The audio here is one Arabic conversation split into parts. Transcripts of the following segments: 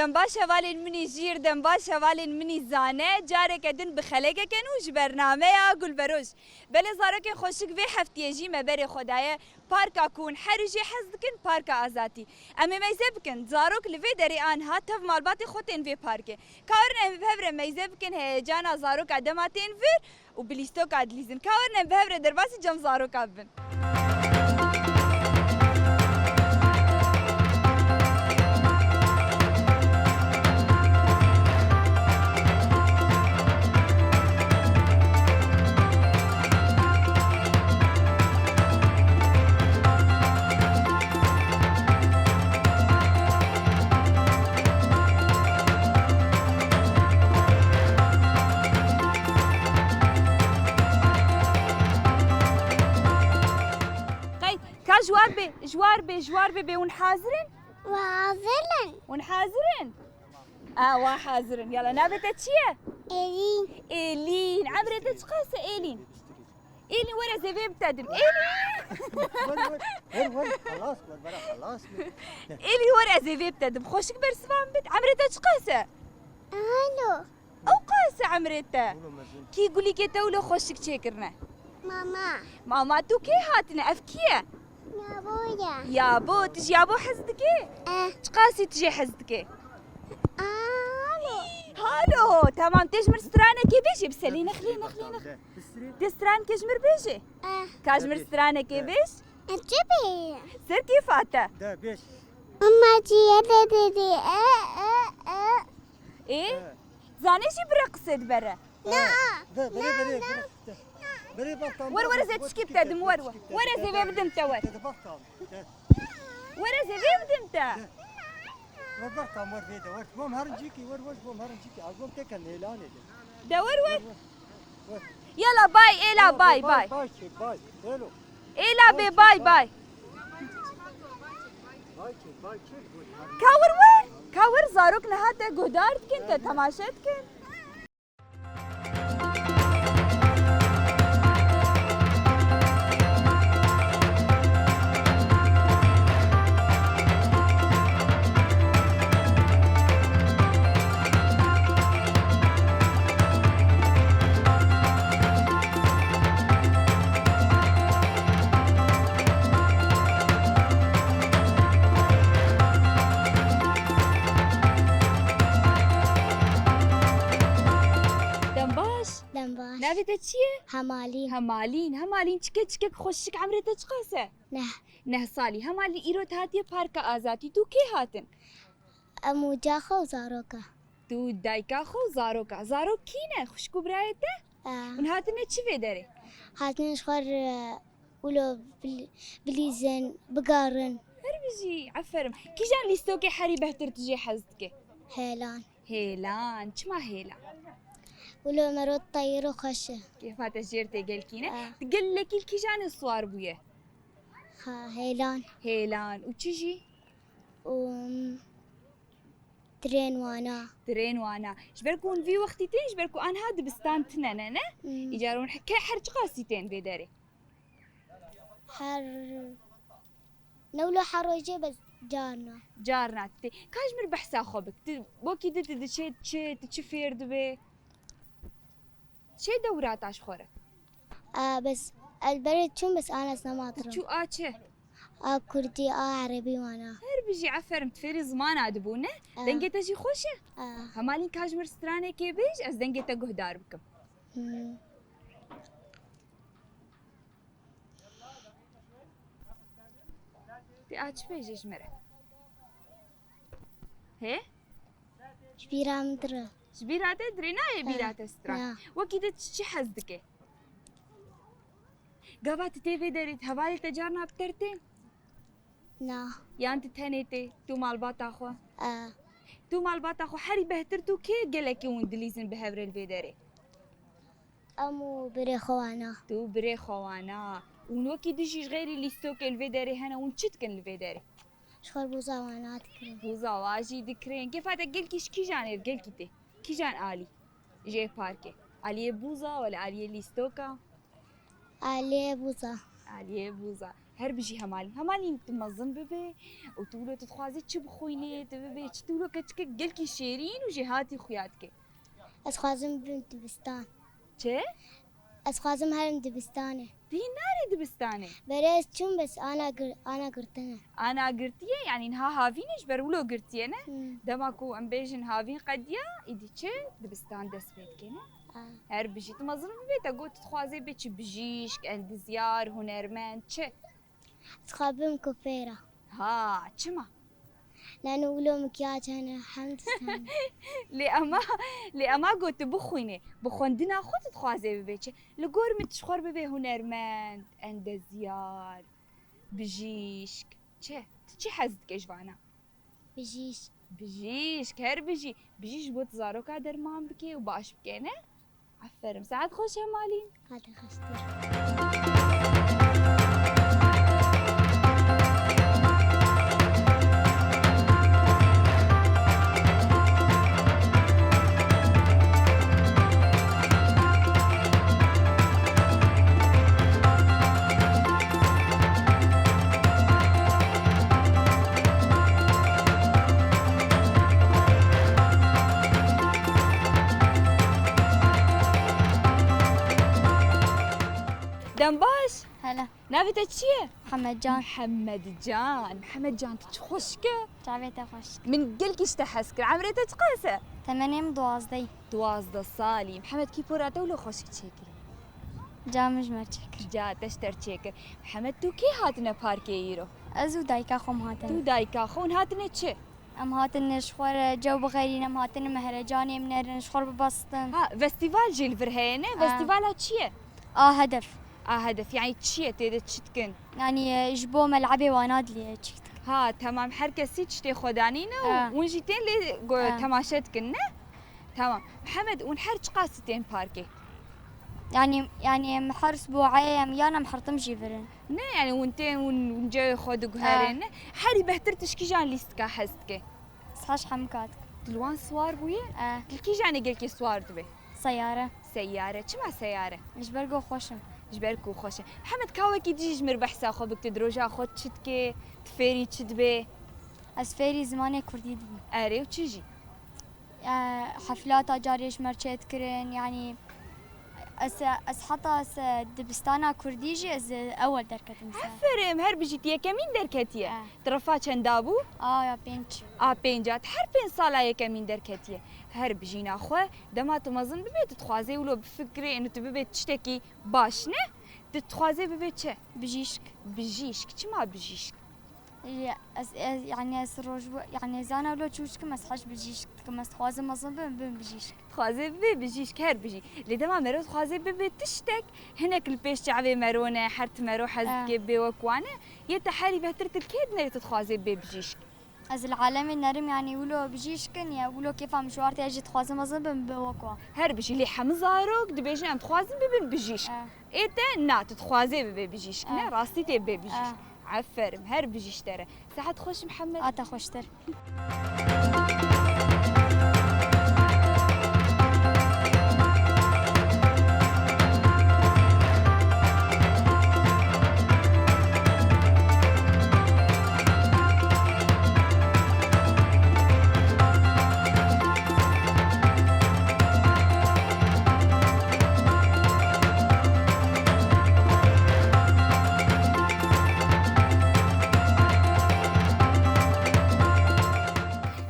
دم باشا والين مني جير دم باشا والين مني زانه جارك ادن بخلقه كنوش برنامه يا گل بروش بله زارك خوشك في هفته جي مبر خدای پارکا کون حرجی حزدکن پارکا آزاتی اما میزه بکن زاروک لوی دری آن ها تف مالبات خودتن في پارکه کارن بهبره میزه بکن هجانا زاروک ادماتین فیر و بلیستو کادلیزن کارن بهبره درباسی جم زاروک ابن جوار بي ونحاضرن ونحاضرن وحاضرن يلا نابتة تشيه إيلين عمرتك قاسة إيلين ورا زي بتدم خلاص إيلين ورا زي بتدم خوشك برسفان بيت عمرتك قاسة الو أو قاسة عمرتها كي يقولي كي تولو خوشك تشكرنا ماما تو كي هاتنا أفكيه يا بو تجي يا بو حزدك تقاسي تجي حزدك هالو تمام تجمر سترانة كي بيجي بسلي نخلي تستران كجمر بيجي كاجمر سترانة كي بيش انتبه سر كيف عتا ده بيش أما دي ايه زانيشي برقصت برا لا بري بطل ورا زي تشكي بتدم ورا زي بدم تور ورا زي بدم تا بطل مر في ده بوم هرنجيكي بوم هرنجيكي عقوم تكن هيلاني دور يلا باي إيلا باي باي هلو إيلا باي كاور زاروك نهاته قدارت كنت تماشات كنت نافذة چیه؟ همالین چکه خوشک عمرت چقاسه؟ نه سالی همالی ایرو هاتی پارک آزادی تو کی هاتن؟ امو جاخو و زاروکا تو دایکا خو زاروک کینه خوشکو برایته؟ اون هاتن چی داره؟ هاتنش خور ولو بليزن بقارن هربجي عفرم كي جان ليستوكي حري بهتر تجي حزتك؟ هيلان چما هيلان؟ ولو مرود طير وخشه كيف تجيرتي قلكينا تقول لك الكي جان الصوار بويا هيلان وتجي ترين وانا شبركون في وقتتين شبركو انا هاد بستان تنانا يجارون حكا حرج قاسيتين بيداري حر نولو حروجي بس جارنا كاجمر بحسا خوبك بوكي دت تشفير دبي شي دورات عش خورك بس البرد شون بس انا سنماطر شو اتشه كردي عربي وانا هربجي عفر متفيري زمان ادبونه دنگتا جي خوشه همالين كاجمر سترانه كي بيج از دنگتا گهدار بكم تي اچ بيجيش مره هي شبيرات تدري ناي بيرات ستران وكيد تشي حزدك قبات تيفي داريت هوالي تجارنا بترتين يان تتهنيتي تو مالبات اخو حري بهتر تو كي قالك وندليزن بهبر الفيداري امو بري خوانا تو بري خوانا ونوكي دجيش غيري اللي ستوك الفيداري هنا ونشتكن الفيداري شخور بوزاوانات كرين بوزاواجي دكرين كيف هذا قلكيش كي جانير قلكيتي كي جان آلي جي باركي آلية بوزا ولا آلية ليستوكا؟ آلية بوزا هر بيجي همالي تمزن ببي وتقولوا تتخوازي تش بخويني تبي تقولوا كتك قلكي شيرين وجهاتي خوياتك از خوازم بم دبستان چه از خوازم هرم دبستانه دي ناري دبستاني بريز چون بس انا قرتنا انا قرتيه يعني انها هافينش برولو قرتيه نه دماكو ام بيجن هافين قديا ايدي تش دبستان دس بيت كينا هر بيجي تمزن ببي تقول تتخوازي بيتش بجيش عند زيار هنرمن تش از خوابم كوفيرة ها تشما لانه ولو مكياج انا حمد ستانه لأما قلت بخوندنا خود تخوازي ببيتش لقور متشخور ببي هنرمند عند زيار بجيشك تشي حزدك اجوانا بجيش كهر بجيش بوت زارو كادر مام بكي وباش بكينا عفرم ساعات خوش مالين هذا خشتر دنباش هلا نافتا تشيه محمد جان محمد جان تخشك تعبيته خوش من قلك اشتحسك عمري تتقاسه 8 12 12 صالي محمد كي بوراته ولو خوشك تشيكر جامج مرچك جا تشتر تشيكر محمد تو كي هاتنا باركي يرو ازو دايكا خم تو هاتن دايكا خون هاتنا تشي ام هاتن شخور جو بغيرين ام هاتن مهرجاني من شخور ببسطن ها فيستيفال جيل فرهينه فيستيفال هاتشيه هدف هدف يعني تشيه تيدا تشتكن يعني جبو ملعبي وانادلي تشكت ها تمام حركة تشتي خدانينا ونجيتين لي تماشتكن تمام محمد ونحرج قاستين باركي يعني محر اسبوعي يانا محرطم جيفرن نه يعني ونتين ونجي خود قهرين حري بهتر تشكي جان ليستكا حزتك صحاش حمكات دلوان سوار بويا كي جاني قلكي سوار دبي سيارة چما سيارة جبرقو خوشم جبركو خوشة محمد كاوكي ديج مربح ساخو بك تدروجا خود تشتكي تفيري تشدبي اسفيري زماني كردي دبي اري وتشيجي حفلات جاريش مرشيت كرن يعني اس حتى دبستانا كرديجي از اول دركة مثلا فرم هر بجيتيه كمين دركتيه ترفا چندابو يا بنج بينجات هر 5 ساله كمين دركتيه هر بجينا خو دما تمزن ببيت تخوازي ولو بفكري انه تبي تشتكي باش نه تتخوازي ببيت چه بجيشك چما بجيشك يعني اسروج يعني زانا ولو تشوشك مسحش بجيشك كما تخوازي مزن بجيشك تخوازي بجيشك هر بجي لدما مرو تخوازي ببيت تشتك هناك البيش تعبي مرونه حرت مرو حزك بوكوانه يتحري بهتر الكيد تتخوازي بجيشك از العالم النرم يعني ولو بجيشكن يا ولو كيف مشوار تاجي تخوازم مزن بوكوا هر بجي لي حمزاروك دبيجي ام تخوازم بجيشك ايتا نا تتخوازي بجيشك نا راستي تي بجيشك عفرم هر بجيش ترى ساعات خوش محمد خوش ترى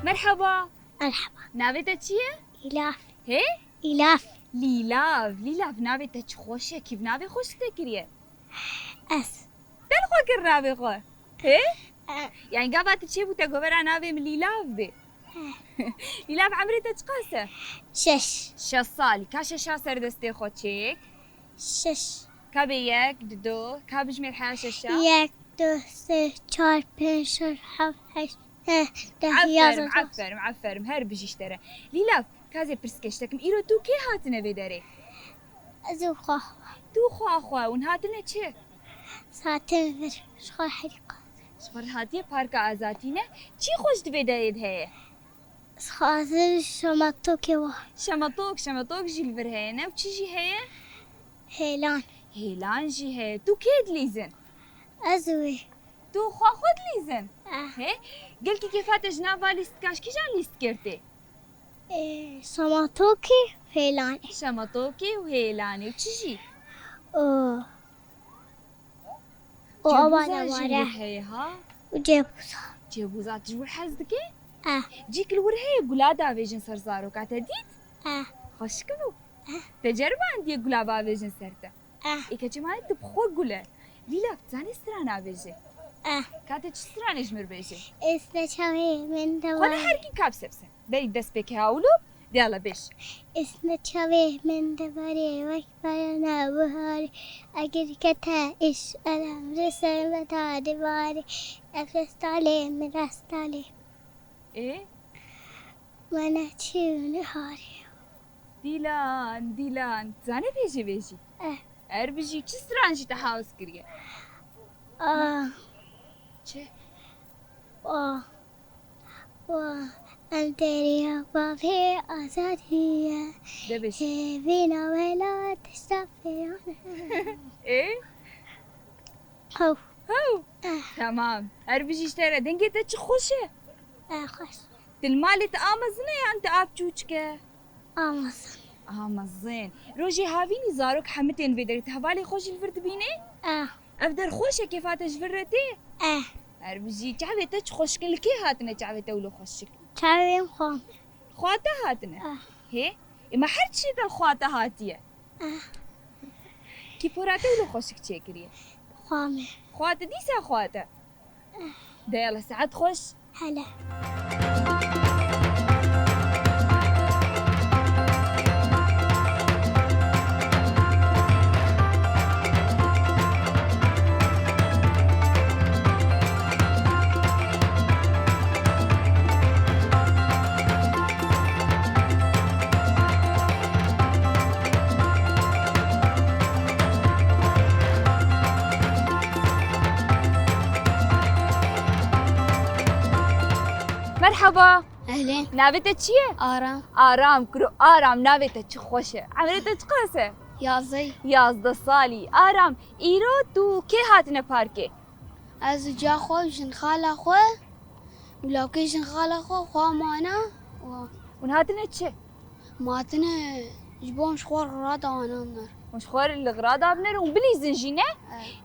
مرحبا نافتا چیه؟ ایلاف هی؟ لیلاف نافتا چی خوشه کیف نافی خوش تکریه؟ اس دل خو کر نافی خو هی؟ يعني قابات چی بوده گوبرا نافی من لیلاف بی لیلاف عمری تا چقاسه؟ 6 سالی که 6 سر دسته خود چیک؟ 6 که به 1 2 که بجمیر حیا 6 1 2 3 4 5 6 7 8 معفرم هر بجيش ترى ليلاف كازي برسكشتكم إيرو تو كي هاتنا بدري ازو خوا ونهاتنا چه ساتن شخور حريقة شخور هاتيه باركا آزاتينا چي خوش بدايد هي خاطر شمطوك جيل برهينا وچي جي هي هيلان جي هي تو كيد ليزن أزوي تو خوا خود لیزن آه هی گلکی کفات جنابا لیست کاش کی جان لیست کرده سماتوكي فيلاني شمطوکی و هیلانی و چیجی أوه جبوزا وأبانا جیل واره هی ها وجبوزا جبوزا تجور حز دکی آه جیک الور هی گلادا ویژن سر زارو کاتا دید آه خوش کنو تجربه عندي گلابا ویژن سرته آه ای که چمانی تبخو گله لیلا بتزانی استرانا ویژه آه کاتا چه استرانش مر ویژه اسنشوي من خونه دواري هرکی کاب سبسه بری دست بکی هاولو دیالا بش اسنشوي من دواري وكبرنا بهاري أجر كتا إيش ألم رسالة دواري أفستالي من رستالي ای وانا تشيو نهاري دیلان زانه بیجی بیجی آه ار بیجی چه استرانشی تحاوز کریه آه چه واه واه أنتريا بابي أزادية دبش فينا ولا تستفي ای هو هو تمام ار بیجی اشتره دنگی تا چه خوشه أخش تلمالي تآمزنه یا انت آب چوچکه أمس آمزين روجي هافيني زاروك حمتين بدرت هفالي خوش الفرد بيني أفدر خوشة كيفاتش فرتي أربجي تعبي تش خوش كل كي هاتنا تعبي تولو خوشك تعبين خام خواتا هاتنا هي ما حد شي ذا الخواتا هاتية كي بوراتي ولو خوشك تشكريه خامة خواتا ديسا خواتا ده يلا ساعات خوش هلا مرحبا أهلين نابتة چیه؟ آرام آرام کرو آرام نابتة چه خوشه عملتة چه قاسه؟ يا زي 11 سالی آرام ایرو تو کی هاتنه پارکه؟ از جا خو جن خاله خو ولوكي جن خاله خو معنا ون هاتنه چه؟ وماتنا جبوم شخور غراض وانا منر مش خور الغراض ابنر وبلي زنجينه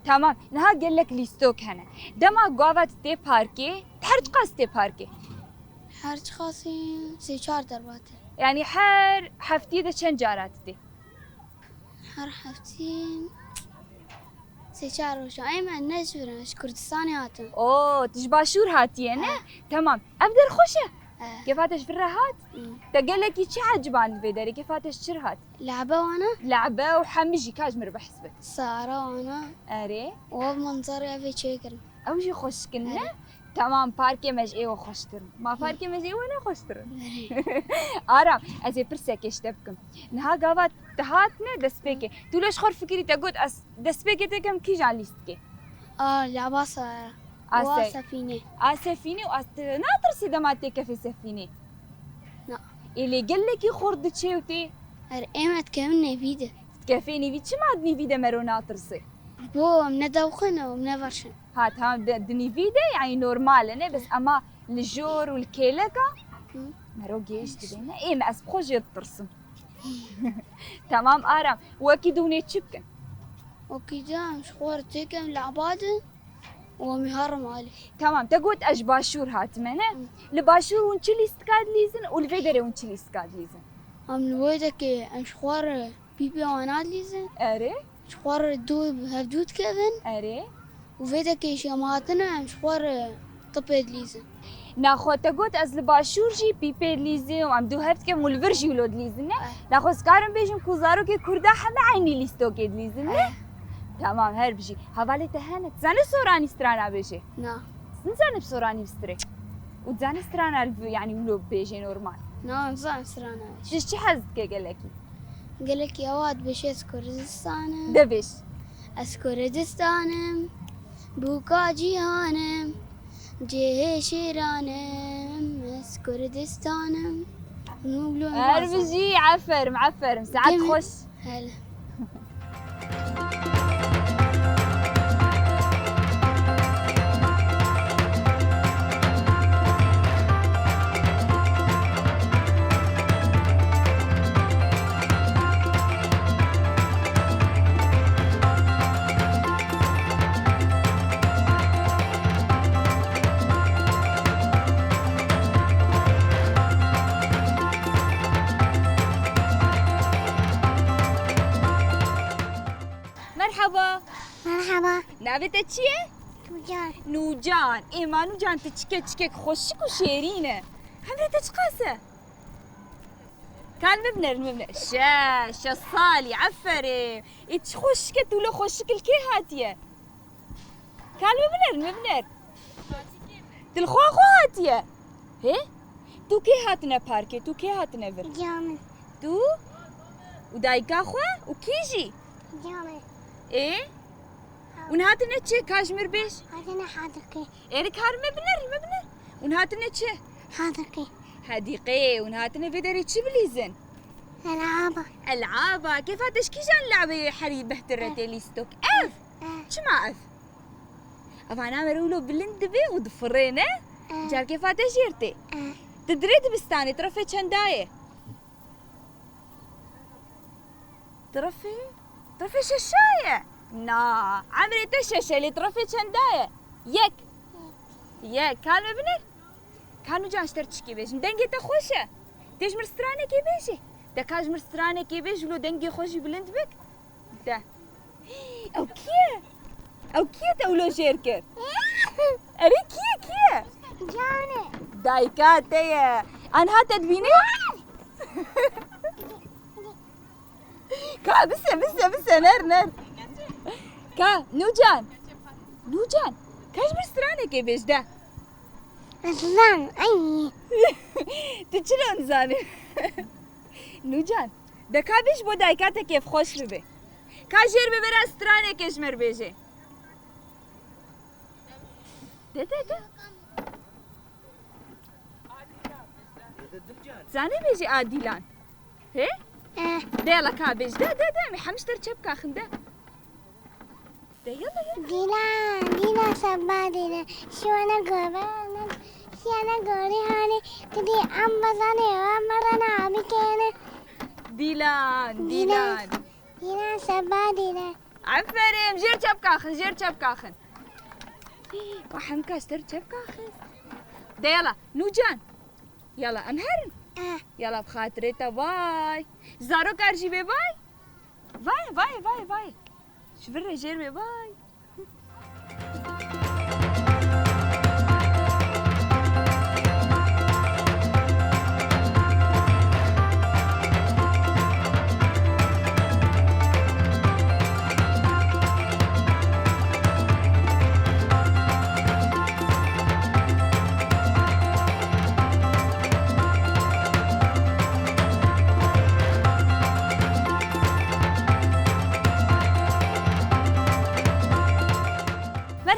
تمام نها قال لك ليستوك هنا دما قوافت تي باركي تحرج قاس تي باركي حرج خاصي سي چار دربات يعني حر حفتي ده چند جارات دي هر حفتين سي چار وشو ايمن نجبرن كردستاني هاتن اوه تجباشور هاتي انا تمام ابدر خوشه كيفاتش في الرهات تقول لك شي عجبان بدري كيفاتش شرهات لعبة وانا لعبه وحمجي كاجمر بحسبك سارة وانا اري وبمنظري افي تشيكر امشي خوش كنا تمام باركي مجئي وخشتر ما باركي مجئي وانا خشتر آرام ازي برسك يشتبكم نها قابات تهاتنا دسبيكي تولش خور فكري تقول دسبيكي تكم كي جان ليستكي لعبة سارة آسي وسفينة سفينة ناطر سيدا ما تيكا في سفينة لا اللي قال لك يخورد تشيوتي ايمت كمني فيدا تكفيني في ما دني فيدا مرو ناطرسي بو من دوخنا ومن فرشن هات ها دني فيدا يعني نورمال انا بس اما الجور والكيلكا مرو جيش تبينا ايه ما اسبخوش يترسم تمام آرام واكيد وني تشبكن وكذا مش خور تيكم لعبادن ومهار مالي تمام تقول اشباشور هات منا الباشور ونشلي استكاد ليزن والفيدري ونشلي استكاد ليزن ام الويدك مش خور بيبي واناد ليزن اري مش خور دود هدود كيفن اري وفيدك شماتنا مش خور طبيد ليزن ناخو تقول از الباشور جي بيبي ليزن وام دو هفت كم والفرجي ولود ليزن ناخو سكارم بيجم كوزارو كي كردا حما عيني ليستوكيد ليزن تمام هر بيجي حوالي تهانت زاني سوراني سترانا بيجي نا نزاني بسوراني بستري وتزاني سترانا يعني ولو بيجي نورمال نا نزان سرانا شي حزتك قال لك قالك يا واد بشيت كردستان دبش از كردستانم بوكا جيهانم جيه شيرانم از كردستانم نوبلو اربجي عفر معفر ساعات خوش هلا مرحبا نابێتە چییە؟ توجان نوجان ئێمە نوجان تچکێک خۆشک و شێرینە هەمرێتە چ قاسە؟ كان مبنر شا صالي عفري اتش خوشكت ولا خوشك الكي هاتيه كان مبنر تلخوا هاتيه هي تو كي هاتنا باركي تو كي هاتنا فر جامل تو ودايكا خوا وكيجي جامل ايه ونهاتنا تشي كاشمير بيش هاتنا حاضركي ايرك هار مبنر ونهاتنا تشي حاضركي حديقي ونهاتنا فيدري تشي بليزن العابة كيف هاتش كي جان لعبة حري بهترتي لي ستوك اف شما اف افانا مرولو بلندبي ودفرينه جار كيف هاتش جيرتي تدريد بستاني ترفي چندايه ترفي ششاية نا عمري تششة اللي ترفي چندايه يك كان مبنر كانو جان اشترتشكي بيش مدنجي تخوشه تيج مرستراني كي بيشي دا كاج مرستراني كي بيش ولو دنجي خوشي بلند بك دا او كيه تولو شيركر اري كيه جاني دايكاتي انها تدبيني كا بس نر كا نوجان كاج مرستراني كي بيش دا أصلاً أي تشلون زاني نوجان دا كابيش بو دايكاتا كيف خوش ببي كاجير ببرا استراني كشمر بيجي دا زاني بيجي عادلان هي ديلا كابيش دا محمشتر شبكا خندا دا يلا دينا سبادينا شو أنا قربان شو أنا قولي هاني كدي أم بزاني ومرنا عبي كينا دينا سبادينا عفريم جير شبكاخن وحمكا استر شبكاخن دا يلا نوجان يلا أمهرن يلا بخاطري باي زارو كارجي بي باي شفر جير بي باي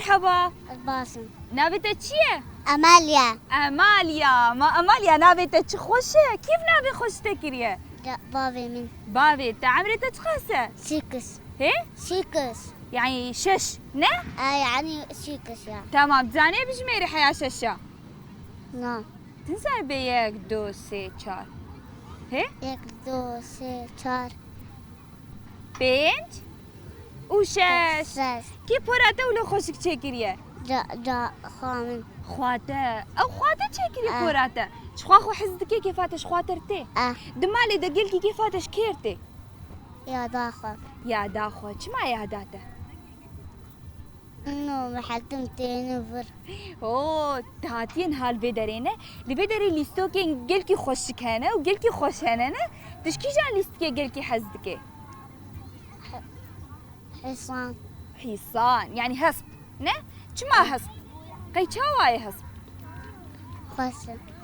مرحبا الباسم نابتة چیه؟ أماليا ما أماليا نابتة چه خوشه؟ كيف نابي خوش تكريه؟ لا بابي من بابي تعمري تتخاسه؟ سيكس هي؟ سيكس يعني شش نه؟ يعني سيكس يعني تمام زاني بجميري حياة ششة نعم تنزل بيك دو سي چار هي؟ 1 2 3 4 5 وشش شش كي پراته ولو خوشك چكريه؟ دا خامن خواته چكري پراته شخوا خو حزدكي كيفاتش خواترتي دمالي دقلكي كيفاتش كيرتي يا داخل يا داخل چما ياداته؟ انه محكمتين نفر اوه تهاتين هالبدرينه لبدري ليستوكين قلكي خوشك هنا وقلكي خوش هنا تشكي جان ليستكي قلكي حزدكي حصان يعني هسب نه چما هسب قي چاواي هسب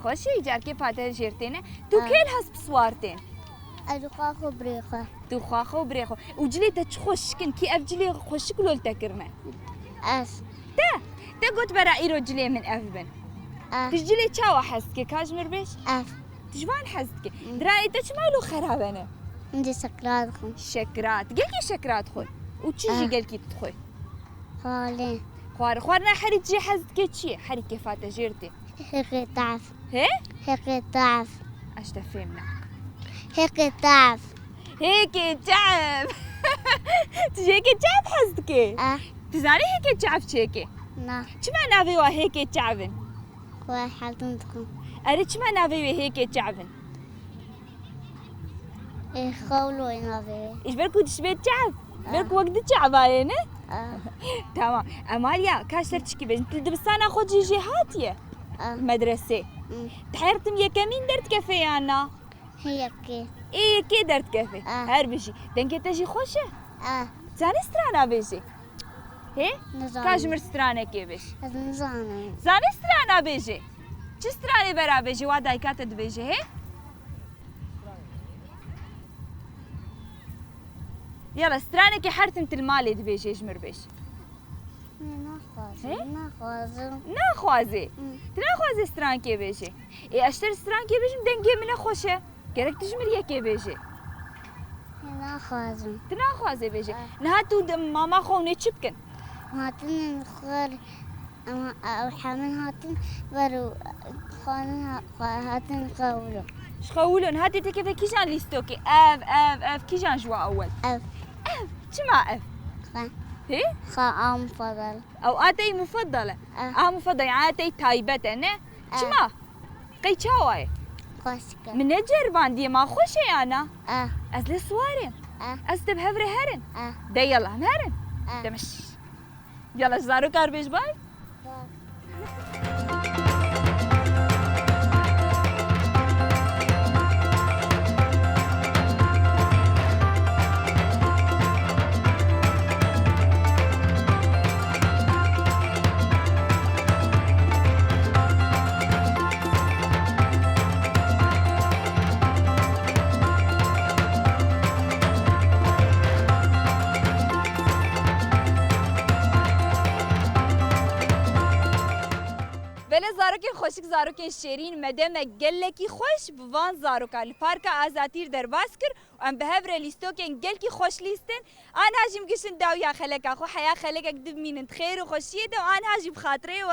خوشي جاركي فاتر جيرتينه تو كيل هسب سوارتين ادخاخو بريخه تو خاخو بريخو وجلي تشخوشكن كي افجلي خوشك لول تكرمه تا قلت برا ايرو جلي من افبن تجلي چاوا حزكي كاجمر بيش تجوان حزكي دراي تشمالو خرابنه عندي سكرات خو شكرات قلكي شكرات خوي وتشيجي قلكي تدخل خالي خوارنا حري تجي حزكي تشي حري كيفاتا جيرتي هيك تعرف هي هيك تعرف اش تفهمنا هيك تعرف هيك تعب تجي هيك تعب حزكي تزاري هيك تعب شيكي نا چما ناوي وا هيك تعبن خوي حالتن تكون اري چما ناوي هيك تعبن خولو ينافي ايش بالكو تشبه تعب بالكو وقت تعب علينا تمام اماليا كاشتر تشكي بين دبستانا خود جي هاتيه مدرسه تحيرتم يا كمين درت كافيه انا هي كي ايه كي درت كافيه هر بيجي دنك تجي خوشه زاني سترانا بيجي هي كاش مرسترانا كي بيجي نزانم زاني سترانا بيجي چه ستراني برا بيجي واداي كاتت بيجي هي يلا ستراني كي حرتم المالي دبيجي جمر بيجي نخوازم ناخوازي تناخوازي ستران كي بيجي اي اشتر ستران كي بيجي مدنگي من خوشه گرك تجمر كي بيجي نخوازم تناخوازي بيجي نهاتو ماما خوني چبكن هاتن نخور او حامل هاتن برو خانن هاتن قولو شخولون هاتي تكفي كيجان ليستوكي اف كيجان جوا اول اف شما اف خا هي خا مفضل او اتي مفضله مفضله عاتي تايبت انا شما قي چاواي خوشك من نجربان دي ما خوشي انا اه از لسوارين از تبهفري هرن اه ده يلا هرن دمش يلا زارو كار بيش باي بله زاروکین خوشک زاروکین شیرین مدام گلکی خوش بوان زاروکا الپارکا آزاتیر در باز کر و ام به هفر لیستوکین گلکی خوش لیستن آن هاجم گشن داویا خلک اخو حیا خلک اکدب مینند خیر و خوشیه و آن هاجم خاطره و